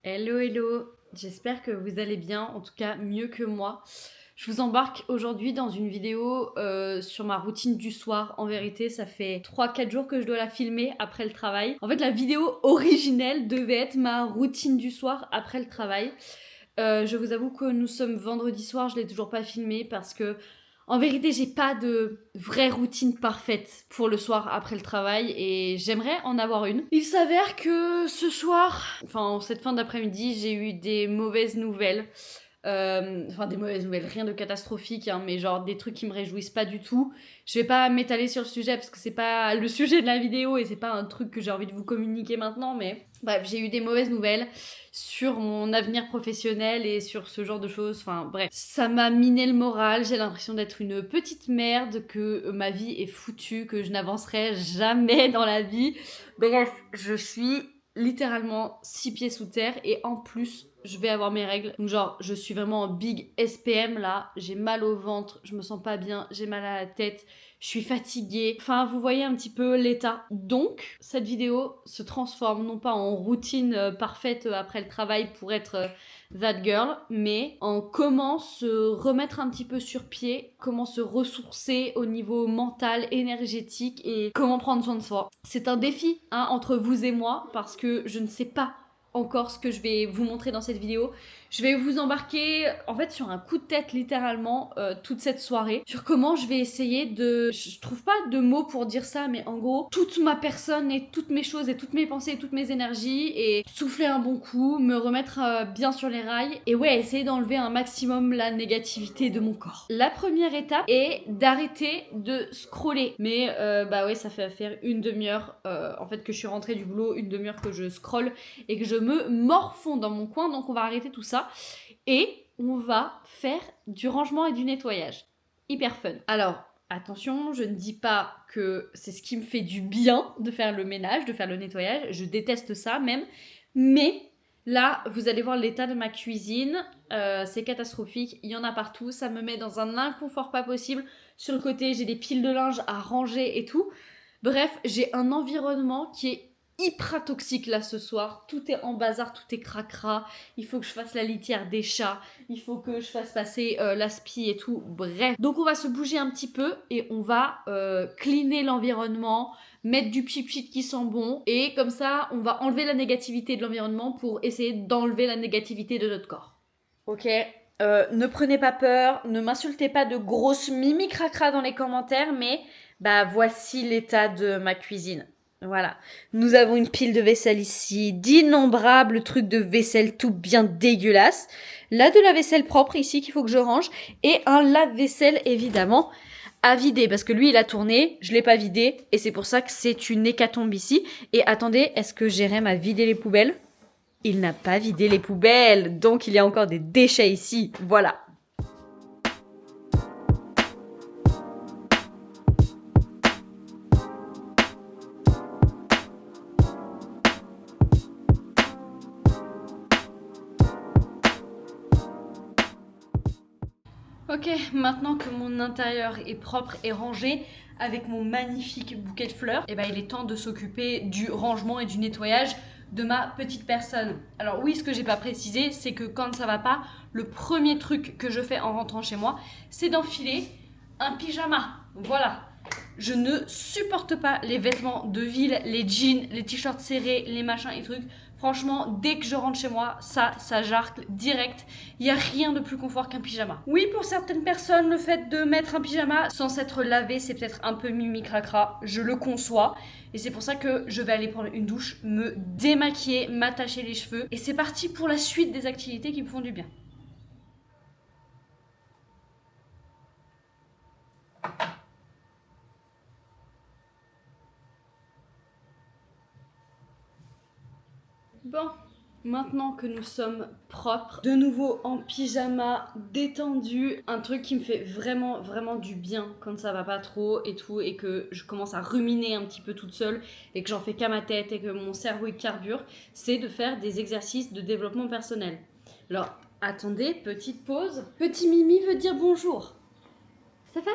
Hello, hello, j'espère que vous allez bien, en tout cas mieux que moi. Je vous embarque aujourd'hui dans une vidéo sur ma routine du soir. En vérité, ça fait 3-4 jours que je dois la filmer après le travail. En fait, la vidéo originelle devait être ma routine du soir après le travail. Je vous avoue que nous sommes vendredi soir, je l'ai toujours pas filmé parce que en vérité, j'ai pas de vraie routine parfaite pour le soir après le travail et j'aimerais en avoir une. Il s'avère que ce soir, enfin en cette fin d'après-midi, j'ai eu des mauvaises nouvelles. Enfin des mauvaises nouvelles, rien de catastrophique, hein, mais genre des trucs qui me réjouissent pas du tout. Je vais pas m'étaler sur le sujet parce que c'est pas le sujet de la vidéo et c'est pas un truc que j'ai envie de vous communiquer maintenant, mais bref, j'ai eu des mauvaises nouvelles sur mon avenir professionnel et sur ce genre de choses. Enfin bref, ça m'a miné le moral, j'ai l'impression d'être une petite merde, que ma vie est foutue, que je n'avancerai jamais dans la vie. Bref, je suis littéralement 6 pieds sous terre et en plus je vais avoir mes règles. Donc genre je suis vraiment en big SPM là, j'ai mal au ventre, je me sens pas bien, j'ai mal à la tête, je suis fatiguée. Enfin vous voyez un petit peu l'état. Donc cette vidéo se transforme non pas en routine parfaite après le travail pour être that girl, mais en comment se remettre un petit peu sur pied, comment se ressourcer au niveau mental, énergétique et comment prendre soin de soi. C'est un défi hein, entre vous et moi parce que je ne sais pas encore ce que je vais vous montrer dans cette vidéo. Je vais vous embarquer en fait sur un coup de tête littéralement toute cette soirée sur comment je vais essayer de... Je trouve pas de mots pour dire ça mais en gros toute ma personne et toutes mes choses et toutes mes pensées et toutes mes énergies et souffler un bon coup, me remettre bien sur les rails et ouais essayer d'enlever un maximum la négativité de mon corps. La première étape est d'arrêter de scroller mais bah ouais ça fait faire une demi-heure en fait que je suis rentrée du boulot, une demi-heure que je scrolle et que je me morfonds dans mon coin, donc on va arrêter tout ça et on va faire du rangement et du nettoyage. Hyper fun. Alors, attention, je ne dis pas que c'est ce qui me fait du bien de faire le ménage, de faire le nettoyage, je déteste ça même, mais là, vous allez voir l'état de ma cuisine, c'est catastrophique, il y en a partout, ça me met dans un inconfort pas possible. Sur le côté, j'ai des piles de linge à ranger et tout. Bref, j'ai un environnement qui est hyper toxique là ce soir. Tout est en bazar, tout est cracra. Il faut que je fasse la litière des chats. Il faut que je fasse passer l'aspi et tout. Bref. Donc on va se bouger un petit peu et on va cleaner l'environnement, mettre du pchit qui sent bon. Et comme ça, on va enlever la négativité de l'environnement pour essayer d'enlever la négativité de notre corps. Ok, ne prenez pas peur, ne m'insultez pas de grosses mimi cracra dans les commentaires, mais bah voici l'état de ma cuisine. Voilà, nous avons une pile de vaisselle ici, d'innombrables trucs de vaisselle tout bien dégueulasses. Là de la vaisselle propre ici qu'il faut que je range et un lave-vaisselle évidemment à vider parce que lui il a tourné, je l'ai pas vidé et c'est pour ça que c'est une hécatombe ici. Et attendez, est-ce que Jérém a vidé les poubelles ? Il n'a pas vidé les poubelles, donc il y a encore des déchets ici. Voilà. Ok, maintenant que mon intérieur est propre et rangé, avec mon magnifique bouquet de fleurs, et ben il est temps de s'occuper du rangement et du nettoyage de ma petite personne. Alors oui, ce que j'ai pas précisé, c'est que quand ça va pas, le premier truc que je fais en rentrant chez moi, c'est d'enfiler un pyjama. Voilà. Je ne supporte pas les vêtements de ville, les jeans, les t-shirts serrés, les machins et trucs. Franchement, dès que je rentre chez moi, ça jarcle direct. Il n'y a rien de plus confort qu'un pyjama. Oui, pour certaines personnes, le fait de mettre un pyjama sans s'être lavé, c'est peut-être un peu mimi cracra. Je le conçois. Et c'est pour ça que je vais aller prendre une douche, me démaquiller, m'attacher les cheveux. Et c'est parti pour la suite des activités qui me font du bien. Bon, maintenant que nous sommes propres, de nouveau en pyjama, détendu, un truc qui me fait vraiment vraiment du bien quand ça va pas trop et tout et que je commence à ruminer un petit peu toute seule et que j'en fais qu'à ma tête et que mon cerveau il carbure, c'est de faire des exercices de développement personnel. Alors, attendez, petite pause. Petit Mimi veut dire bonjour. Ça va ?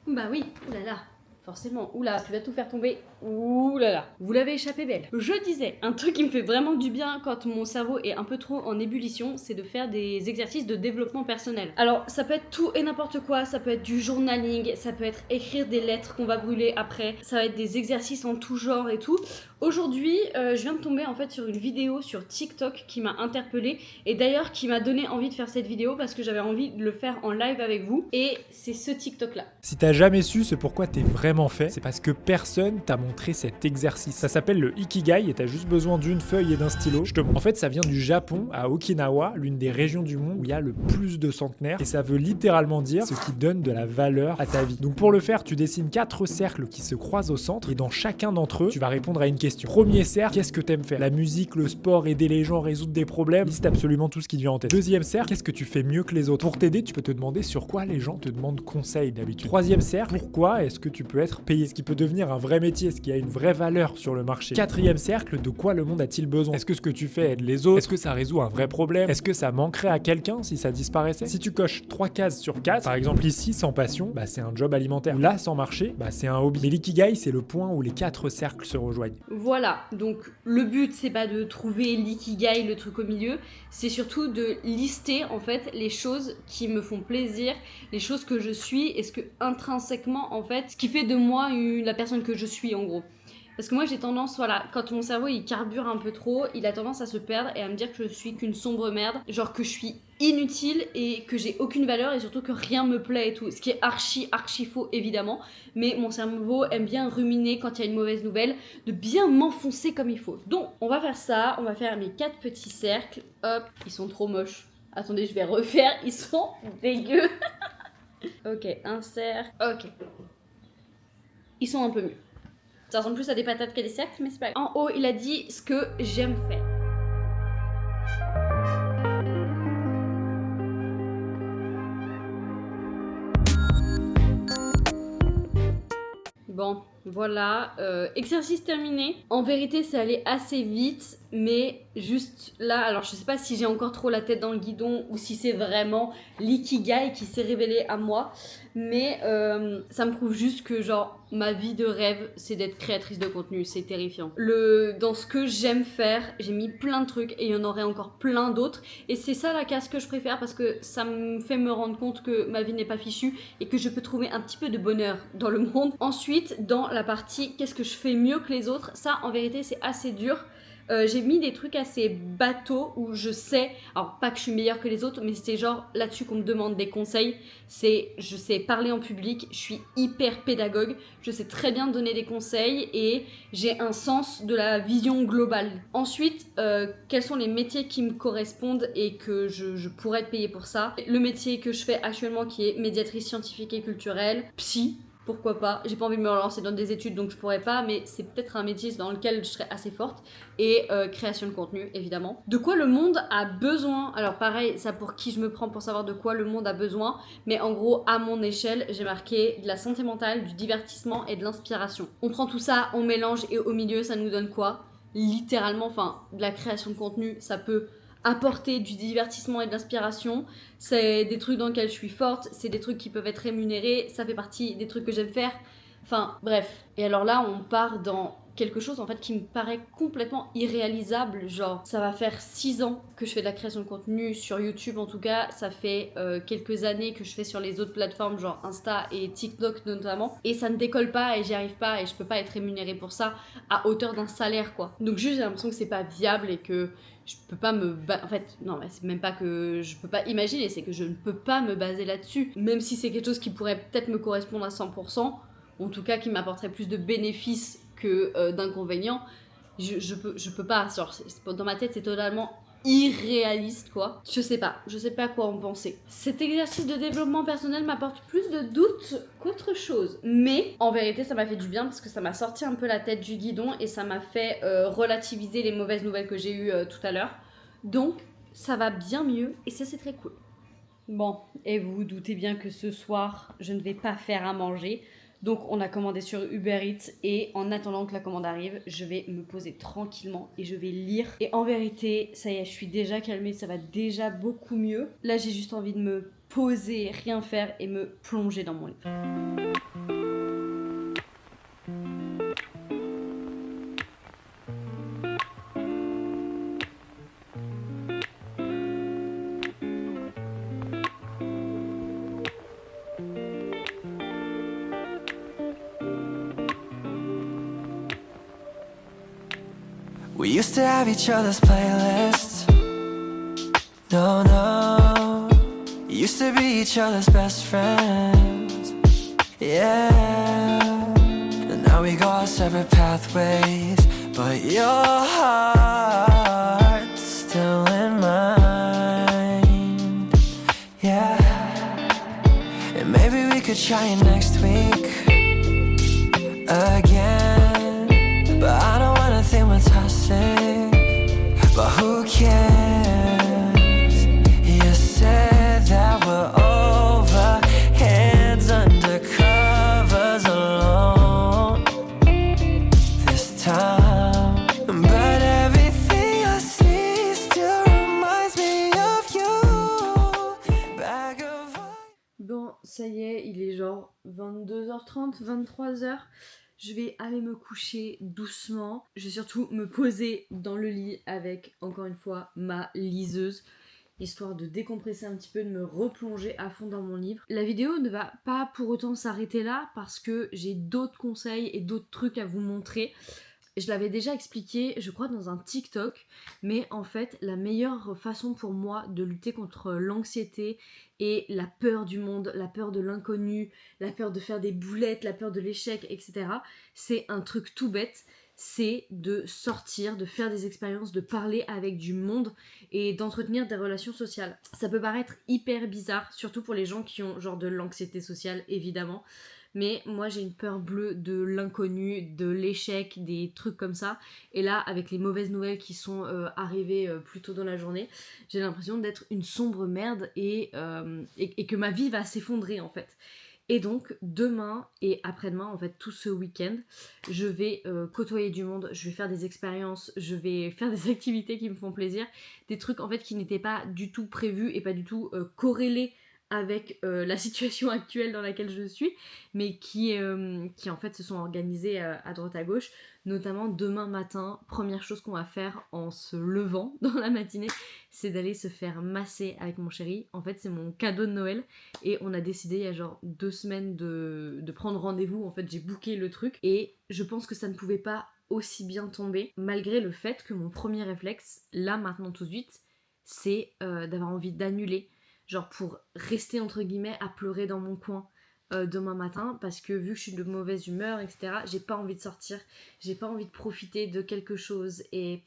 Bah oui, oulala. Forcément, oula, tu vas tout faire tomber. Ouh là là, vous l'avez échappé belle. Je disais, un truc qui me fait vraiment du bien quand mon cerveau est un peu trop en ébullition, c'est de faire des exercices de développement personnel. Alors, ça peut être tout et n'importe quoi, ça peut être du journaling, ça peut être écrire des lettres qu'on va brûler après, ça va être des exercices en tout genre et tout. Aujourd'hui, je viens de tomber en fait sur une vidéo sur TikTok qui m'a interpellée et d'ailleurs qui m'a donné envie de faire cette vidéo parce que j'avais envie de le faire en live avec vous et c'est ce TikTok là. Si t'as jamais su ce pourquoi t'es vraiment fait, c'est parce que personne t'a montré cet exercice. Ça s'appelle le Ikigai et t'as juste besoin d'une feuille et d'un stylo. En fait, ça vient du Japon, à Okinawa, l'une des régions du monde où il y a le plus de centenaires et ça veut littéralement dire ce qui donne de la valeur à ta vie. Donc pour le faire, tu dessines 4 cercles qui se croisent au centre et dans chacun d'entre eux, tu vas répondre à une question. Premier cercle, qu'est-ce que t'aimes faire? La musique, le sport, aider les gens, résoudre des problèmes, liste absolument tout ce qui te vient en tête. Deuxième cercle, qu'est-ce que tu fais mieux que les autres? Pour t'aider, tu peux te demander sur quoi les gens te demandent conseil d'habitude. Troisième cercle, pourquoi est-ce que tu peux être payé? Ce qui peut devenir un vrai métier, ce qui a une vraie valeur sur le marché. Quatrième cercle, de quoi le monde a-t-il besoin? Est-ce que ce que tu fais aide les autres? Est-ce que ça résout un vrai problème? Est-ce que ça manquerait à quelqu'un si ça disparaissait? Si tu coches 3 cases sur 4, par exemple ici, sans passion, bah c'est un job alimentaire. Ou là, sans marché, bah c'est un hobby. Et l'ikigai, c'est le point où les 4 cercles se rejoignent. Voilà, donc le but c'est pas de trouver l'ikigai, le truc au milieu, c'est surtout de lister en fait les choses qui me font plaisir, les choses que je suis et ce que intrinsèquement en fait, ce qui fait de moi la personne que je suis en gros. Parce que moi j'ai tendance, voilà, quand mon cerveau il carbure un peu trop, il a tendance à se perdre et à me dire que je suis qu'une sombre merde, genre que je suis inutile et que j'ai aucune valeur et surtout que rien me plaît et tout. Ce qui est archi faux évidemment, mais mon cerveau aime bien ruminer quand il y a une mauvaise nouvelle, de bien m'enfoncer comme il faut. Donc on va faire ça, on va faire mes 4 petits cercles, hop, ils sont trop moches. Attendez, je vais refaire, ils sont dégueux. Ok, un cercle, ok. Ils sont un peu mieux. Ça ressemble plus à des patates qu'à des cercles, mais c'est pas grave. En haut, il a dit ce que j'aime faire. Bon, voilà, exercice terminé. En vérité, c'est allé assez vite, mais juste là, alors je sais pas si j'ai encore trop la tête dans le guidon ou si c'est vraiment l'ikigai qui s'est révélé à moi, mais ça me prouve juste que genre ma vie de rêve, c'est d'être créatrice de contenu, c'est terrifiant. Dans ce que j'aime faire, j'ai mis plein de trucs et il y en aurait encore plein d'autres, et c'est ça la case que je préfère parce que ça me fait me rendre compte que ma vie n'est pas fichue et que je peux trouver un petit peu de bonheur dans le monde. Ensuite, dans la partie qu'est-ce que je fais mieux que les autres, ça en vérité c'est assez dur. J'ai mis des trucs assez bateaux où je sais, alors pas que je suis meilleure que les autres, mais c'est genre là-dessus qu'on me demande des conseils. Je sais parler en public, je suis hyper pédagogue, je sais très bien donner des conseils et j'ai un sens de la vision globale. Ensuite, quels sont les métiers qui me correspondent et que je pourrais être payée pour ça? Le métier que je fais actuellement qui est médiatrice scientifique et culturelle, psy. Pourquoi pas, j'ai pas envie de me relancer dans des études donc je pourrais pas, mais c'est peut-être un métier dans lequel je serais assez forte. Et création de contenu évidemment. De quoi le monde a besoin? Alors pareil, ça pour qui je me prends pour savoir de quoi le monde a besoin, mais en gros à mon échelle j'ai marqué de la santé mentale, du divertissement et de l'inspiration. On prend tout ça, on mélange et au milieu ça nous donne quoi? Littéralement, enfin de la création de contenu, ça peut apporter du divertissement et de l'inspiration, c'est des trucs dans lesquels je suis forte, c'est des trucs qui peuvent être rémunérés, ça fait partie des trucs que j'aime faire, enfin bref. Et alors là on part dans quelque chose en fait qui me paraît complètement irréalisable, genre ça va faire 6 ans que je fais de la création de contenu sur YouTube, en tout cas ça fait quelques années que je fais sur les autres plateformes genre Insta et TikTok notamment, et ça ne décolle pas et j'y arrive pas et je peux pas être rémunérée pour ça à hauteur d'un salaire quoi. Donc juste j'ai l'impression que c'est pas viable et que je peux pas en fait non c'est même pas que je peux pas imaginer, c'est que je ne peux pas me baser là-dessus, même si c'est quelque chose qui pourrait peut-être me correspondre à 100%, en tout cas qui m'apporterait plus de bénéfices que d'inconvénients. Je peux pas, dans ma tête c'est totalement irréaliste quoi. Je sais pas quoi en penser. Cet exercice de développement personnel m'apporte plus de doutes qu'autre chose, mais en vérité ça m'a fait du bien parce que ça m'a sorti un peu la tête du guidon et ça m'a fait relativiser les mauvaises nouvelles que j'ai eues tout à l'heure. Donc ça va bien mieux et ça c'est très cool. Bon, et vous vous doutez bien que ce soir je ne vais pas faire à manger. Donc on a commandé sur Uber Eats et en attendant que la commande arrive, je vais me poser tranquillement et je vais lire. Et en vérité, ça y est, je suis déjà calmée, ça va déjà beaucoup mieux. Là, j'ai juste envie de me poser, rien faire et me plonger dans mon livre. We used to have each other's playlists. No, no. Used to be each other's best friends. Yeah. And now we go our separate pathways. But your heart's still in mine. Yeah. And maybe we could try it next week again. But I don't wanna think we're toxic. But who cares? You said that we're over, hands under covers alone this time. But everything I see still reminds me of you. Bag of... Bon, ça y est, il est genre 22h30, 23h. Je vais aller me coucher doucement. Je vais surtout me poser dans le lit avec, encore une fois, ma liseuse, histoire de décompresser un petit peu, de me replonger à fond dans mon livre. La vidéo ne va pas pour autant s'arrêter là parce que j'ai d'autres conseils et d'autres trucs à vous montrer. Je l'avais déjà expliqué, je crois, dans un TikTok, mais en fait, la meilleure façon pour moi de lutter contre l'anxiété et la peur du monde, la peur de l'inconnu, la peur de faire des boulettes, la peur de l'échec, etc., c'est un truc tout bête, c'est de sortir, de faire des expériences, de parler avec du monde et d'entretenir des relations sociales. Ça peut paraître hyper bizarre, surtout pour les gens qui ont genre de l'anxiété sociale, évidemment. Mais moi j'ai une peur bleue de l'inconnu, de l'échec, des trucs comme ça. Et là, avec les mauvaises nouvelles qui sont arrivées plus tôt dans la journée, j'ai l'impression d'être une sombre merde et que ma vie va s'effondrer en fait. Et donc demain et après-demain, en fait tout ce week-end, je vais côtoyer du monde, je vais faire des expériences, je vais faire des activités qui me font plaisir, des trucs en fait qui n'étaient pas du tout prévus et pas du tout corrélés avec la situation actuelle dans laquelle je suis, mais qui en fait se sont organisés à droite à gauche, notamment demain matin, première chose qu'on va faire en se levant dans la matinée, c'est d'aller se faire masser avec mon chéri. En fait c'est mon cadeau de Noël et on a décidé il y a genre 2 semaines de prendre rendez-vous, en fait j'ai booké le truc et je pense que ça ne pouvait pas aussi bien tomber, malgré le fait que mon premier réflexe, là maintenant tout de suite, c'est d'avoir envie d'annuler, genre pour rester entre guillemets à pleurer dans mon coin demain matin, parce que vu que je suis de mauvaise humeur, etc., j'ai pas envie de sortir, j'ai pas envie de profiter de quelque chose et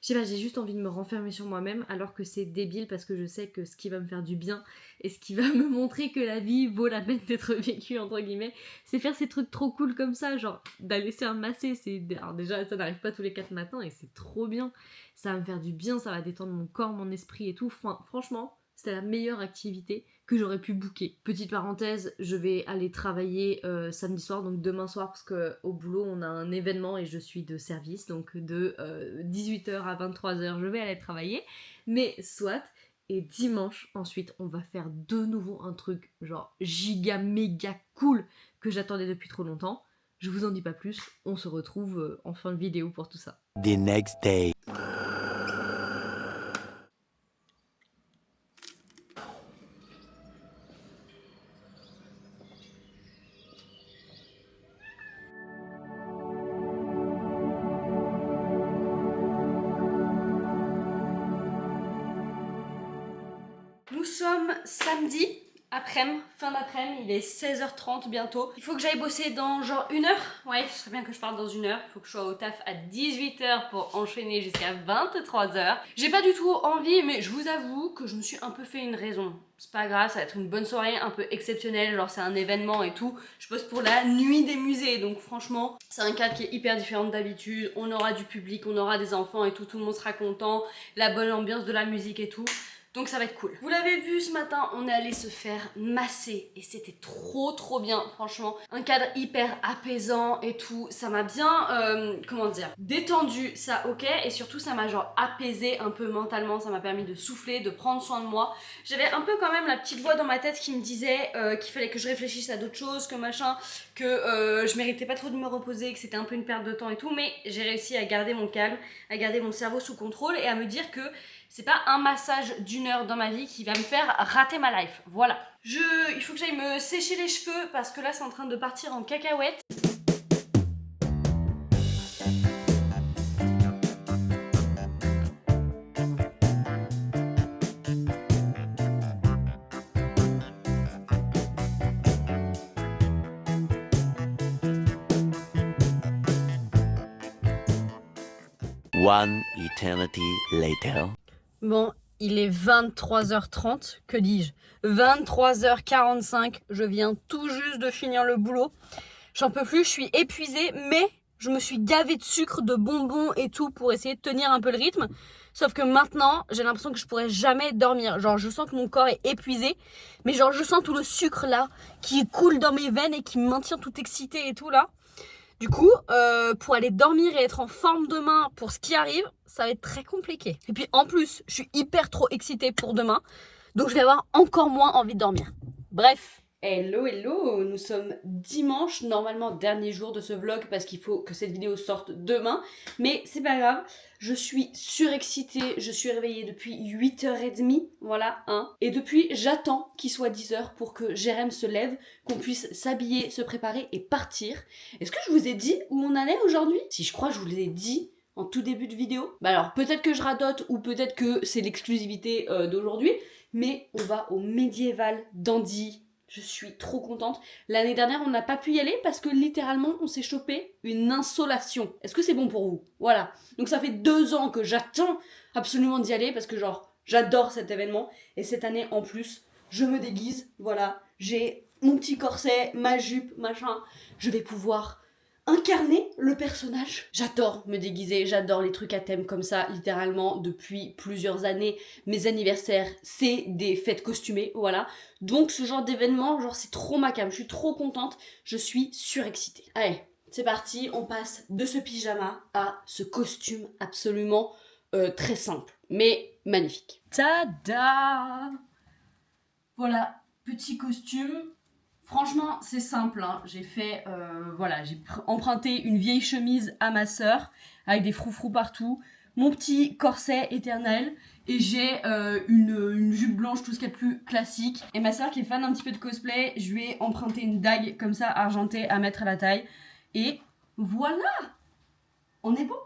je sais pas, j'ai juste envie de me renfermer sur moi-même, alors que c'est débile parce que je sais que ce qui va me faire du bien et ce qui va me montrer que la vie vaut la peine d'être vécue entre guillemets, c'est faire ces trucs trop cool comme ça, genre d'aller se faire masser. Alors déjà ça n'arrive pas tous les 4 matins et c'est trop bien, ça va me faire du bien, ça va détendre mon corps, mon esprit et tout. Enfin, franchement c'était la meilleure activité que j'aurais pu booker. Petite parenthèse, je vais aller travailler samedi soir, donc demain soir, parce qu'au boulot on a un événement et je suis de service, donc de 18h à 23h je vais aller travailler, mais soit. Et dimanche ensuite on va faire de nouveau un truc genre giga méga cool que j'attendais depuis trop longtemps. Je vous en dis pas plus, on se retrouve en fin de vidéo pour tout ça. The next day. Nous sommes samedi après-midi, fin d'après-midi, il est 16h30 bientôt. Il faut que j'aille bosser dans genre 1 heure. Ouais, ce serait bien que je parte dans 1 heure. Il faut que je sois au taf à 18h pour enchaîner jusqu'à 23h. J'ai pas du tout envie, mais je vous avoue que je me suis un peu fait une raison. C'est pas grave, ça va être une bonne soirée, un peu exceptionnelle, genre c'est un événement et tout. Je bosse pour la nuit des musées, donc franchement, c'est un cadre qui est hyper différent d'habitude. On aura du public, on aura des enfants et tout, tout le monde sera content. La bonne ambiance de la musique et tout. Donc ça va être cool. Vous l'avez vu ce matin, on est allé se faire masser et c'était trop bien, franchement. Un cadre hyper apaisant et tout. Ça m'a bien, comment dire, détendu, ça ok. Et surtout ça m'a genre apaisé un peu mentalement. Ça m'a permis de souffler, de prendre soin de moi. J'avais un peu quand même la petite voix dans ma tête qui me disait qu'il fallait que je réfléchisse à d'autres choses, que machin, que je méritais pas trop de me reposer, que c'était un peu une perte de temps et tout. Mais j'ai réussi à garder mon calme, à garder mon cerveau sous contrôle et à me dire que c'est pas un massage d'1 heure dans ma vie qui va me faire rater ma life. Voilà. Il faut que j'aille me sécher les cheveux parce que là c'est en train de partir en cacahuète. One eternity later. Bon, il est 23h30, que dis-je 23h45, je viens tout juste de finir le boulot. J'en peux plus, je suis épuisée, mais je me suis gavée de sucre, de bonbons et tout pour essayer de tenir un peu le rythme. Sauf que maintenant, j'ai l'impression que je pourrais jamais dormir. Genre, je sens que mon corps est épuisé, mais genre, je sens tout le sucre là qui coule dans mes veines et qui me maintient tout excité et tout là. Du coup, pour aller dormir et être en forme demain pour ce qui arrive, ça va être très compliqué. Et puis en plus, je suis hyper trop excitée pour demain, donc je vais avoir encore moins envie de dormir. Bref. Hello, hello, nous sommes dimanche, normalement dernier jour de ce vlog parce qu'il faut que cette vidéo sorte demain, mais c'est pas grave, je suis surexcitée, je suis réveillée depuis 8h30, voilà, et depuis j'attends qu'il soit 10h pour que Jérém se lève, qu'on puisse s'habiller, se préparer et partir. Est-ce que je vous ai dit où on allait aujourd'hui? Si, je crois que je vous l'ai dit en tout début de vidéo. Bah alors, peut-être que je radote ou peut-être que c'est l'exclusivité d'aujourd'hui, mais on va au médiéval d'Andy. Je suis trop contente. L'année dernière, on n'a pas pu y aller parce que littéralement, on s'est chopé une insolation. Est-ce que c'est bon pour vous? Voilà. Donc ça fait 2 ans que j'attends absolument d'y aller parce que genre, j'adore cet événement. Et cette année, en plus, je me déguise. Voilà. J'ai mon petit corset, ma jupe, machin. Je vais pouvoir incarner le personnage. J'adore me déguiser, j'adore les trucs à thème comme ça, littéralement depuis plusieurs années. Mes anniversaires, c'est des fêtes costumées, voilà. Donc ce genre d'événement, genre c'est trop ma came, je suis trop contente, je suis surexcitée. Allez, c'est parti, on passe de ce pyjama à ce costume absolument très simple, mais magnifique. Tada! Voilà, petit costume. Franchement, c'est simple, hein. J'ai fait, j'ai emprunté une vieille chemise à ma sœur, avec des froufrous partout, mon petit corset éternel, et j'ai une jupe blanche, tout ce qui est plus classique. Et ma sœur qui est fan un petit peu de cosplay, je lui ai emprunté une dague comme ça, argentée, à mettre à la taille. Et voilà! On est bon!